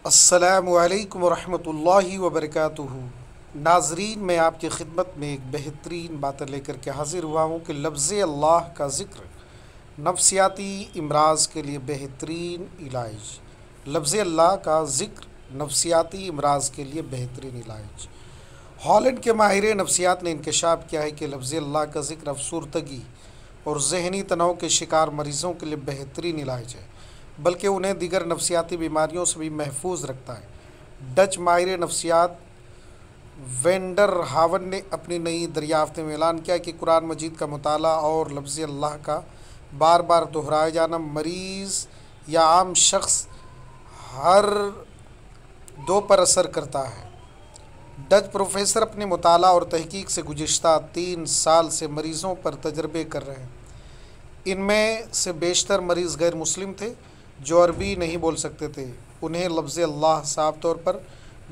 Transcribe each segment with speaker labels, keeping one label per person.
Speaker 1: अस्सलामुअलैकुम वरहमतुल्लाहि वबरकातुहू। नाजरीन, मैं आपकी खिदमत में एक बेहतरीन बात लेकर के हाज़िर हुआ हूँ कि लफ्ज़ अल्लाह का ज़िक्र नफ्सियाती इमराज़ के लिए बेहतरीन इलाज। लफ्ज़ अल्लाह का ज़िक्र नफ्सियाती इमराज़ के लिए बेहतरीन इलाज। हॉलैंड के माहिर नफ्सियात ने इंकशाफ किया है कि लफ्ज़ अल्लाह का ज़िक्र अफसुर्दगी और ज़हनी तनाव के शिकार मरीज़ों के लिए बेहतरीन इलाज है, बल्कि उन्हें दीगर नफ्सियाती बीमारियों से भी महफूज रखता है। डच माहिर नफ्सियात वेंडर हावन ने अपनी नई दरियाफ्त में ऐलान किया कि कुरान मजीद का मुताला और लफ्ज़ अल्लाह का बार बार दोहराया जाना मरीज़ या आम शख्स हर दो पर असर करता है। डच प्रोफेसर अपने मुताला और तहकीक से गुज़िश्ता 3 साल से मरीज़ों पर तजर्बे कर रहे हैं। इनमें से बेशतर मरीज़ गैर मुस्लिम थे जो अरबी नहीं बोल सकते थे। उन्हें लफ्ज़ अल्लाह साफ तौर पर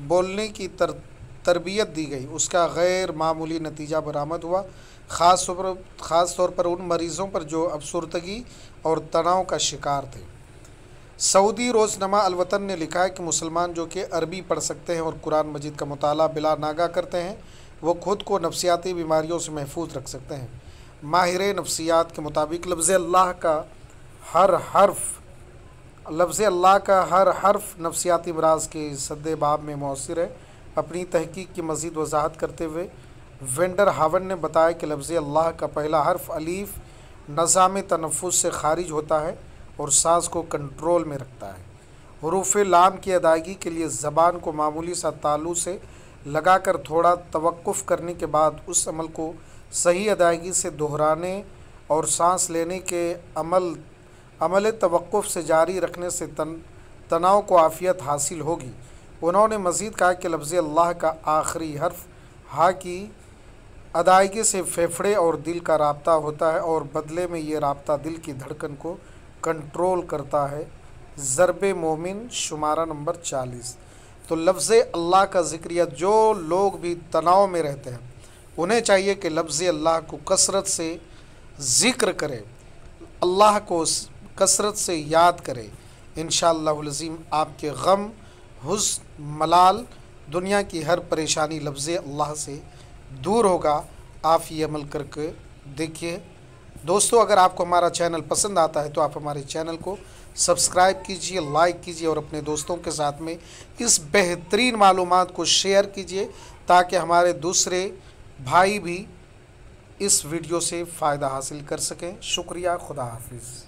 Speaker 1: बोलने की तरबियत दी गई। उसका गैर मामूली नतीजा बरामद हुआ, ख़ास तौर पर उन मरीज़ों पर जो अफसुर्दगी और तनाव का शिकार थे। सऊदी रोज़नामा अलवतन ने लिखा है कि मुसलमान जो कि अरबी पढ़ सकते हैं और कुरान मजीद का मुताला बिला नागा करते हैं, वो खुद को नफ्सियाती बीमारियों से महफूज रख सकते हैं। माहिर नफ्सियात के मुताबिक लफ्ज़ अल्लाह का हर हर्फ नफ्सियाती अमराज के सद्देबाब में मौसर है। अपनी तहकीक की मज़ीद वजाहत करते हुए वेंडर हावन ने बताया कि लफ्ज़ अल्लाह का पहला हर्फ अलीफ नज़ाम तनफ़ुस से खारिज होता है और सांस को कंट्रोल में रखता है। हुरूफ लाम की अदायगी के लिए ज़बान को मामूली सा तालू से लगाकर थोड़ा तवक्कुफ़ करने के बाद उस अमल को सही अदायगी से दोहराने और सांस लेने के अमल तवक्कुफ़ से जारी रखने से तनाव को आफ़ियत हासिल होगी। उन्होंने मज़ीद कहा कि लफ्ज़ अल्लाह का आखिरी हर्फ हा की अदायगी से फेफड़े और दिल का राब्ता होता है और बदले में ये राब्ता दिल की धड़कन को कंट्रोल करता है। ज़रब मोमिन शुमारा नंबर 40। तो लफ्ज़ अल्लाह का ज़िक्र, या जो लोग भी तनाव में रहते हैं उन्हें चाहिए कि लफ्ज़ अल्लाह को कसरत से ज़िक्र करें, अल्लाह को कसरत से याद करें। इंशाअल्लाहुल अज़ीम आपके गम, हुज़्न, मलाल, दुनिया की हर परेशानी लफ्ज़ अल्लाह से दूर होगा। आप ये अमल करके देखिए। दोस्तों, अगर आपको हमारा चैनल पसंद आता है तो आप हमारे चैनल को सब्सक्राइब कीजिए, लाइक कीजिए और अपने दोस्तों के साथ में इस बेहतरीन मालूमात को शेयर कीजिए ताकि हमारे दूसरे भाई भी इस वीडियो से फ़ायदा हासिल कर सकें। शुक्रिया। खुदा हाफिज़।